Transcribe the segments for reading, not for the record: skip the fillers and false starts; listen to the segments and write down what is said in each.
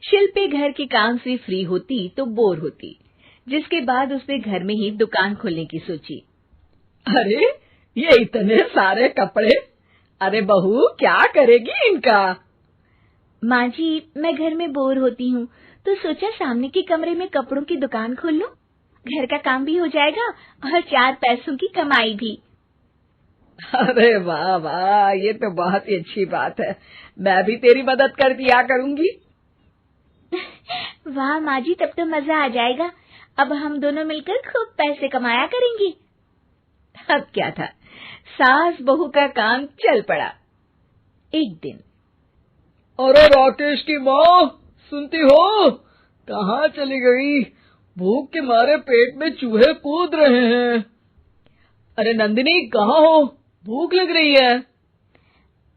शिल्पी घर के काम से फ्री होती तो बोर होती, जिसके बाद उसने घर में ही दुकान खोलने की सोची। अरे ये इतने सारे कपड़े, अरे बहू क्या करेगी इनका? माँ जी, मैं घर में बोर होती हूँ तो सोचा सामने के कमरे में कपड़ों की दुकान खोल लूं। घर का काम भी हो जाएगा और 4 पैसों की कमाई भी। अरे वाह वाह, ये तो बहुत ही अच्छी बात है। मैं भी तेरी मदद कर दिया करूंगी। वाह माँ जी, तब तो मजा आ जाएगा। अब हम दोनों मिलकर खूब पैसे कमाया करेंगे। अब क्या था, सास बहू का काम चल पड़ा। एक दिन, अरे राकेश की माँ, सुनती हो? कहाँ चली गई? भूख के मारे पेट में चूहे कूद रहे हैं। अरे नंदिनी, कहाँ हो? भूख लग रही है।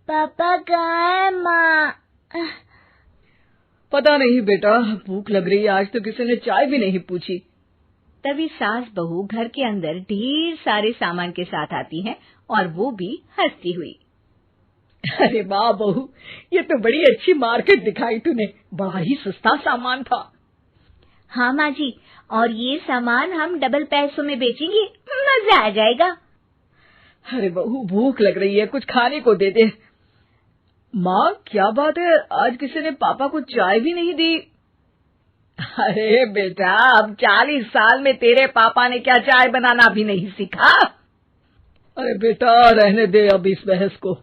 पापा कहाँ है माँ? पता नहीं बेटा, भूख लग रही है। आज तो किसी ने चाय भी नहीं पूछी। तभी सास बहू घर के अंदर ढेर सारे सामान के साथ आती हैं और वो भी हंसती हुई। अरे वाह बहू, ये तो बड़ी अच्छी मार्केट दिखाई तूने। बड़ा ही सस्ता सामान था। हाँ माँ जी, और ये सामान हम डबल पैसों में बेचेंगे, मजा आ जाएगा। अरे बहू, भूख लग रही है, कुछ खाने को दे दे। माँ क्या बात है, आज किसी ने पापा को चाय भी नहीं दी? अरे बेटा, अब 40 साल में तेरे पापा ने क्या चाय बनाना भी नहीं सीखा? अरे बेटा रहने दे अब इस बहस को।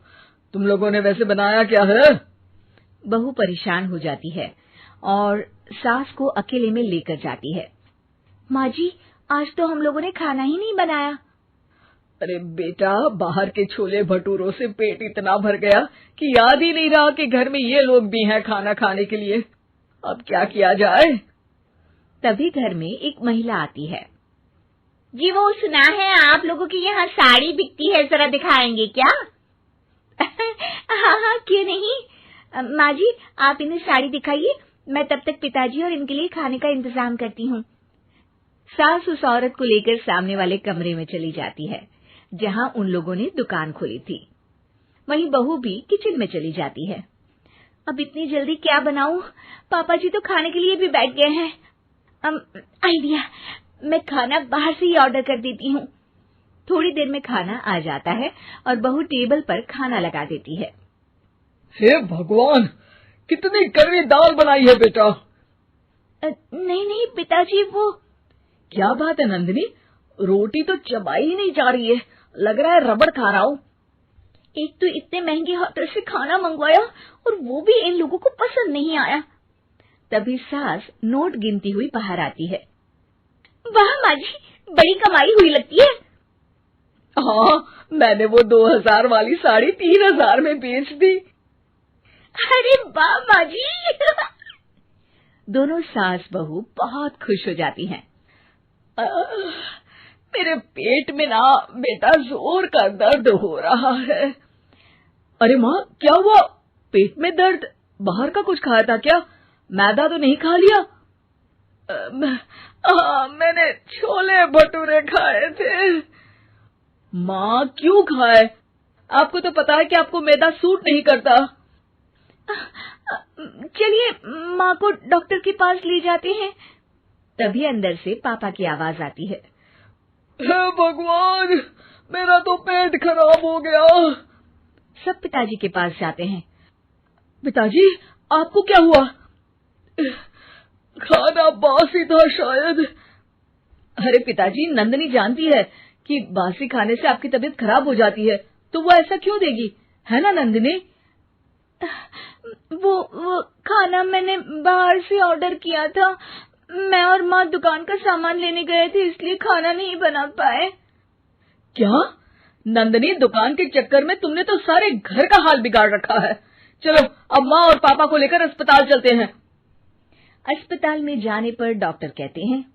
तुम लोगों ने वैसे बनाया क्या है? बहू परेशान हो जाती है और सास को अकेले में लेकर जाती है। माँ जी, आज तो हम लोगों ने खाना ही नहीं बनाया। अरे बेटा, बाहर के छोले भटूरों से पेट इतना भर गया कि याद ही नहीं रहा कि घर में ये लोग भी हैं खाना खाने के लिए। अब क्या किया जाए? तभी घर में एक महिला आती है। जी, वो सुना है आप लोगों के यहाँ साड़ी बिकती है, जरा दिखाएंगे क्या? हाँ हाँ, क्यों नहीं। माँ जी, आप इन्हें साड़ी दिखाइए, मैं तब तक पिताजी और इनके लिए खाने का इंतजाम करती हूँ। सास उस औरत को लेकर सामने वाले कमरे में चली जाती है जहाँ उन लोगों ने दुकान खोली थी। वहीं बहू भी किचन में चली जाती है। अब इतनी जल्दी क्या बनाऊं? पापा जी तो खाने के लिए भी बैठ गए हैं। आइडिया, मैं खाना बाहर से ही ऑर्डर कर देती हूँ। थोड़ी देर में खाना आ जाता है और बहू टेबल पर खाना लगा देती है। हे भगवान, कितनी कड़वी दाल बनाई है बेटा। नहीं नहीं पिताजी, वो क्या बात है नंदिनी, रोटी तो चबाई ही नहीं जा रही है, लग रहा है रबड़ खा रहा हूँ। एक तो इतने महंगे होटल से खाना मंगवाया और वो भी इन लोगों को पसंद नहीं आया। तभी सास नोट गिनती हुई बाहर आती है। वाह माँ जी, बड़ी कमाई हुई लगती है। हाँ, मैंने वो 2000 वाली साड़ी 3000 में बेच दी। अरे वाह माँ जी। दोनों सास बहू बहुत खुश हो जाती हैं। मेरे पेट में ना बेटा जोर का दर्द हो रहा है। अरे माँ, क्या हुआ? पेट में दर्द? बाहर का कुछ खाया था क्या? मैदा तो नहीं खा लिया? मैंने छोले भटूरे खाए थे। माँ क्यों खाए? आपको तो पता है कि आपको मैदा सूट नहीं करता। चलिए माँ को डॉक्टर के पास ले जाते हैं। तभी अंदर से पापा की आवाज आती है। हे भगवान, मेरा तो पेट खराब हो गया। सब पिताजी के पास जाते हैं। पिताजी, आपको क्या हुआ? खाना बासी था शायद। अरे पिताजी, नंदिनी जानती है कि बासी खाने से आपकी तबीयत खराब हो जाती है, तो वो ऐसा क्यों देगी, है ना नंदिनी? वो खाना मैंने बाहर से ऑर्डर किया था। मैं और माँ दुकान का सामान लेने गए थे, इसलिए खाना नहीं बना पाए। क्या नंदिनी, दुकान के चक्कर में तुमने तो सारे घर का हाल बिगाड़ रखा है। चलो अब माँ और पापा को लेकर अस्पताल चलते हैं। अस्पताल में जाने पर डॉक्टर कहते हैं,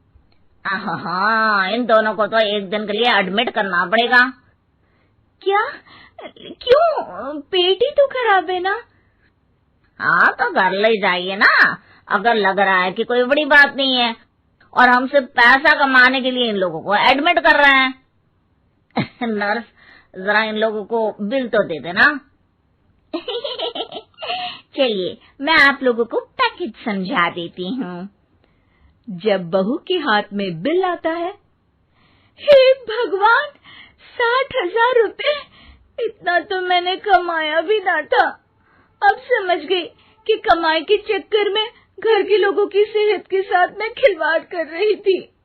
हाँ, इन दोनों को तो एक दिन के लिए एडमिट करना पड़ेगा। क्या? क्यों? पेट ही तो खराब है ना। हाँ, तो घर ले जाइए ना, अगर लग रहा है कि कोई बड़ी बात नहीं है और हम सिर्फ पैसा कमाने के लिए इन लोगों को एडमिट कर रहे हैं। नर्स, जरा इन लोगों को बिल तो दे देना। चलिए, मैं आप लोगों को पैक किछ समझा देती हूँ। जब बहू के हाथ में बिल आता है, हे भगवान, 60,000 रुपए! इतना तो मैंने कमाया भी ना था। अब समझ गई कि कमाई के चक्कर में घर के लोगों की सेहत के साथ मैं खिलवाड़ कर रही थी।